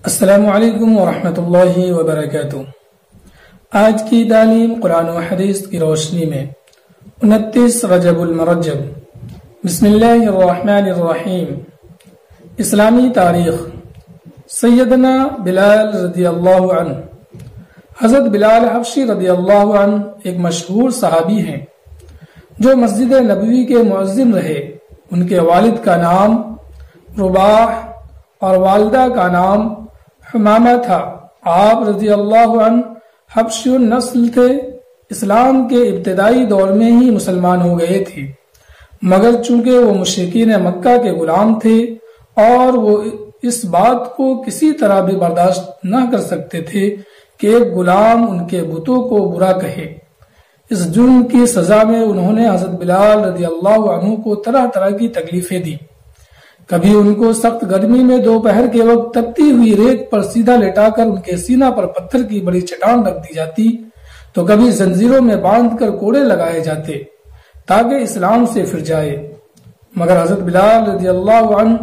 السلام علیکم ورحمۃ اللہ وبرکاتہ۔ آج کی تعلیم قرآن و حدیث کی روشنی میں 29 رجب المرجب، بسم اللہ الرحمن الرحیم۔ اسلامی تاریخ۔ سیدنا بلال رضی اللہ عنہ۔ حضرت بلال حبشی رضی اللہ عنہ ایک مشہور صحابی ہیں جو مسجد نبوی کے مؤذن رہے۔ ان کے والد کا نام رباح اور والدہ کا نام حمامہ تھا۔ آپ رضی اللہ عنہ حبشی النسل تھے، اسلام کے ابتدائی دور میں ہی مسلمان ہو گئے تھے، مگر چونکہ وہ مشرکین مکہ کے غلام تھے اور وہ اس بات کو کسی طرح بھی برداشت نہ کر سکتے تھے کہ ایک غلام ان کے بتوں کو برا کہے۔ اس جرم کی سزا میں انہوں نے حضرت بلال رضی اللہ عنہ کو طرح طرح کی تکلیفیں دی۔ کبھی ان کو سخت گرمی میں دوپہر کے وقت تپتی ہوئی ریت پر سیدھا لٹا کر ان کے سینہ پر پتھر کی بڑی چٹان رکھ دی جاتی، تو کبھی زنجیروں میں باندھ کر کوڑے لگائے جاتے تاکہ اسلام سے پھر جائے، مگر حضرت بلال رضی اللہ عنہ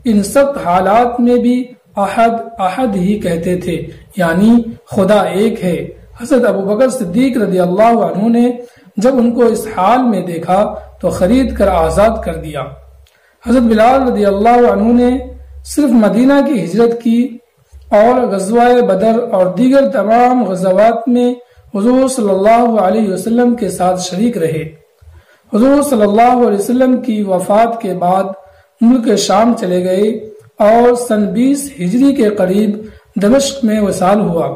ان سخت حالات میں بھی احد احد ہی کہتے تھے، یعنی خدا ایک ہے۔ حضرت ابوبکر صدیق رضی اللہ عنہ نے جب ان کو اس حال میں دیکھا تو خرید کر آزاد کر دیا۔ حضرت بلال رضی اللہ عنہ نے صرف مدینہ کی ہجرت کی اور غزوہ بدر اور دیگر تمام غزوات میں حضور صلی اللہ علیہ وسلم کے ساتھ شریک رہے۔ حضور صلی اللہ علیہ وسلم کی وفات کے بعد ملک شام چلے گئے اور سن 20 ہجری کے قریب دمشق میں وصال ہوا۔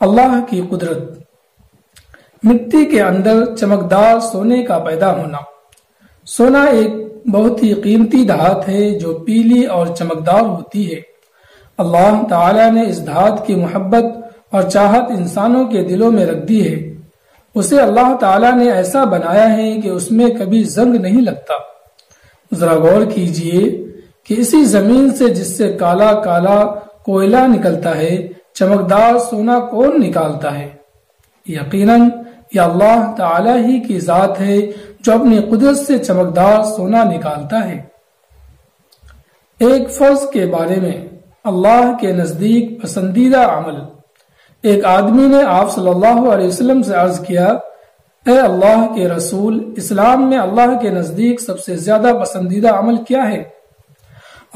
اللہ کی قدرت۔ مٹی کے اندر چمکدار سونے کا پیدا ہونا۔ سونا ایک بہت ہی قیمتی دھات ہے جو پیلی اور چمکدار ہوتی ہے۔ اللہ تعالی نے اس دھات کی محبت اور چاہت انسانوں کے دلوں میں رکھ دی ہے۔ اسے اللہ تعالی نے ایسا بنایا ہے کہ اس میں کبھی زنگ نہیں لگتا۔ ذرا غور کیجئے کہ اسی زمین سے جس سے کالا کالا کوئلہ نکلتا ہے، چمکدار سونا کون نکالتا ہے؟ یقیناً یہ اللہ تعالی ہی کی ذات ہے جو اپنی قدرت سے چمکدار سونا نکالتا ہے۔ ایک فرض کے بارے میں اللہ کے نزدیک پسندیدہ عمل۔ ایک آدمی نے آپ صلی اللہ علیہ وسلم سے عرض کیا، اے اللہ کے رسول، اسلام میں اللہ کے نزدیک سب سے زیادہ پسندیدہ عمل کیا ہے؟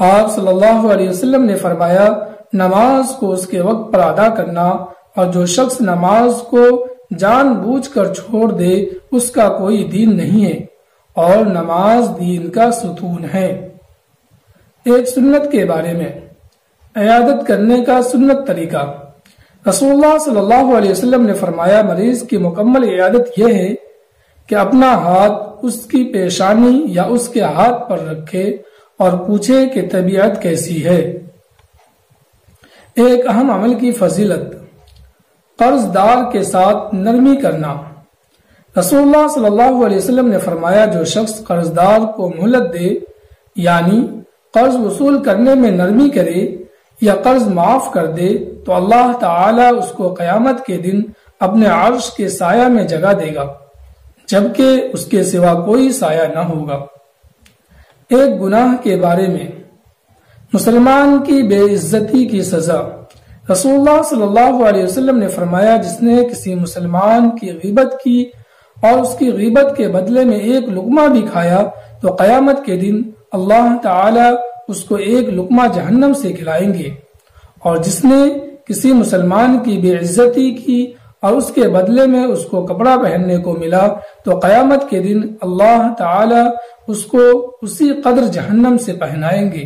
آپ صلی اللہ علیہ وسلم نے فرمایا، نماز کو اس کے وقت پر ادا کرنا، اور جو شخص نماز کو جان بوجھ کر چھوڑ دے اس کا کوئی دین نہیں ہے، اور نماز دین کا ستون ہے۔ ایک سنت کے بارے میں۔ عیادت کرنے کا سنت طریقہ۔ رسول اللہ صلی اللہ علیہ وسلم نے فرمایا، مریض کی مکمل عیادت یہ ہے کہ اپنا ہاتھ اس کی پیشانی یا اس کے ہاتھ پر رکھے اور پوچھے کہ طبیعت کیسی ہے۔ ایک اہم عمل کی فضیلت۔ قرض دار کے ساتھ نرمی کرنا۔ رسول اللہ صلی اللہ علیہ وسلم نے فرمایا، جو شخص قرض دار کو مہلت دے، یعنی قرض وصول کرنے میں نرمی کرے یا قرض معاف کر دے، تو اللہ تعالی اس کو قیامت کے دن اپنے عرش کے سایہ میں جگہ دے گا، جبکہ اس کے سوا کوئی سایہ نہ ہوگا۔ ایک گناہ کے بارے میں۔ مسلمان کی بے عزتی کی سزا۔ رسول اللہ صلی اللہ علیہ وسلم نے فرمایا، جس نے کسی مسلمان کی غیبت کی اور اس کی غیبت کے بدلے میں ایک لقمہ بھی کھایا تو قیامت کے دن اللہ تعالی اس کو ایک لقمہ جہنم سے کھلائیں گے، اور جس نے کسی مسلمان کی بے عزتی کی اور اس کے بدلے میں اس کو کپڑا پہننے کو ملا تو قیامت کے دن اللہ تعالی اس کو اسی قدر جہنم سے پہنائیں گے۔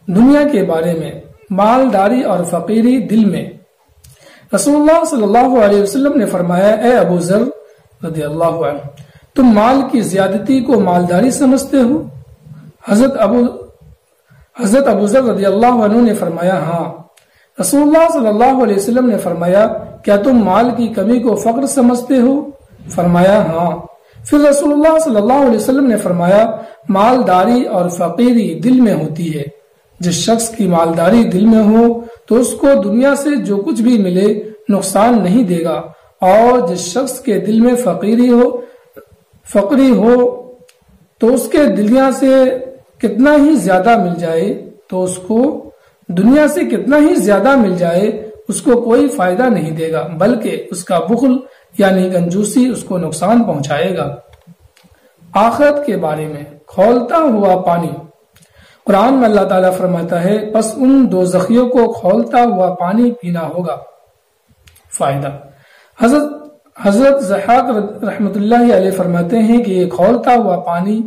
دنیا کے بارے میں۔ مالداری اور فقیری دل میں۔ رسول اللہ صلی اللہ علیہ وسلم نے فرمایا، اے ابو ذر رضی اللہ عنہ، تم مال کی زیادتی کو مالداری سمجھتے ہو؟ حضرت ابو ذر رضی اللہ عنہ نے فرمایا، ہاں۔ رسول اللہ صلی اللہ علیہ وسلم نے فرمایا، کیا تم مال کی کمی کو فقر سمجھتے ہو؟ فرمایا، ہاں۔ پھر رسول اللہ صلی اللہ علیہ وسلم نے فرمایا، مالداری اور فقیری دل میں ہوتی ہے۔ جس شخص کی مالداری دل میں ہو تو اس کو دنیا سے جو کچھ بھی ملے نقصان نہیں دے گا، اور جس شخص کے دل میں فقری ہو تو اس کے دنیا سے کتنا ہی زیادہ مل جائے تو اس کو دنیا سے کتنا ہی زیادہ مل جائے اس کو کوئی فائدہ نہیں دے گا، بلکہ اس کا بخل یعنی کنجوسی اس کو نقصان پہنچائے گا۔ آخرت کے بارے میں کھولتا ہوا پانی، قرآن میں اللہ تعالیٰ فرماتا ہے پس ان دوزخیوں کو کھولتا ہوا پانی پینا ہوگا۔ فائدہ، حضرت ضحاک رحمت اللہ علیہ فرماتے ہیں کہ یہ کھولتا ہوا پانی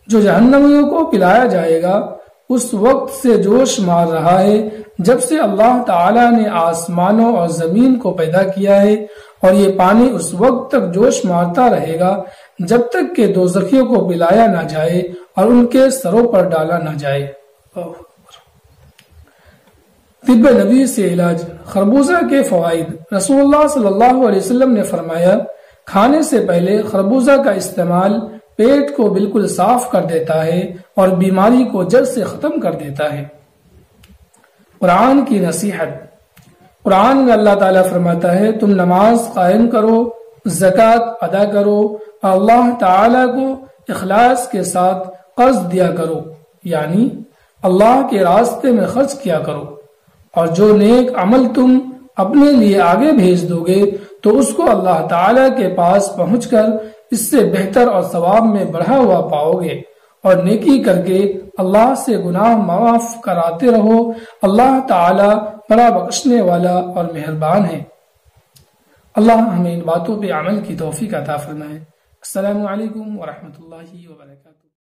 جو جہنمیوں کو پلایا جائے گا اس وقت سے جوش مار رہا ہے جب سے اللہ تعالیٰ نے آسمانوں اور زمین کو پیدا کیا ہے، اور یہ پانی اس وقت تک جوش مارتا رہے گا جب تک کہ دوزخیوں کو پلایا نہ جائے اور ان کے سروں پر ڈالا نہ جائے۔ طب نبی سے علاج، خربوزہ کے فوائد۔ رسول اللہ صلی اللہ علیہ وسلم نے فرمایا کھانے سے پہلے خربوزہ کا استعمال پیٹ کو بالکل صاف کر دیتا ہے اور بیماری کو جڑ سے ختم کر دیتا ہے۔ قرآن کی نصیحت، قرآن میں اللہ تعالیٰ فرماتا ہے تم نماز قائم کرو، زکوٰۃ ادا کرو اور اللہ تعالیٰ کو اخلاص کے ساتھ قرض دیا کرو، یعنی اللہ کے راستے میں خرچ کیا کرو، اور جو نیک عمل تم اپنے لیے آگے بھیج دو گے تو اس کو اللہ تعالیٰ کے پاس پہنچ کر اس سے بہتر اور ثواب میں بڑھا ہوا پاؤ گے، اور نیکی کر کے اللہ سے گناہ معاف کراتے رہو، اللہ تعالیٰ بڑا بخشنے والا اور مہربان ہے۔ اللہ ہمیں ان باتوں پہ عمل کی توفیق عطا فرمائے۔ السلام علیکم ورحمۃ اللہ وبرکاتہ۔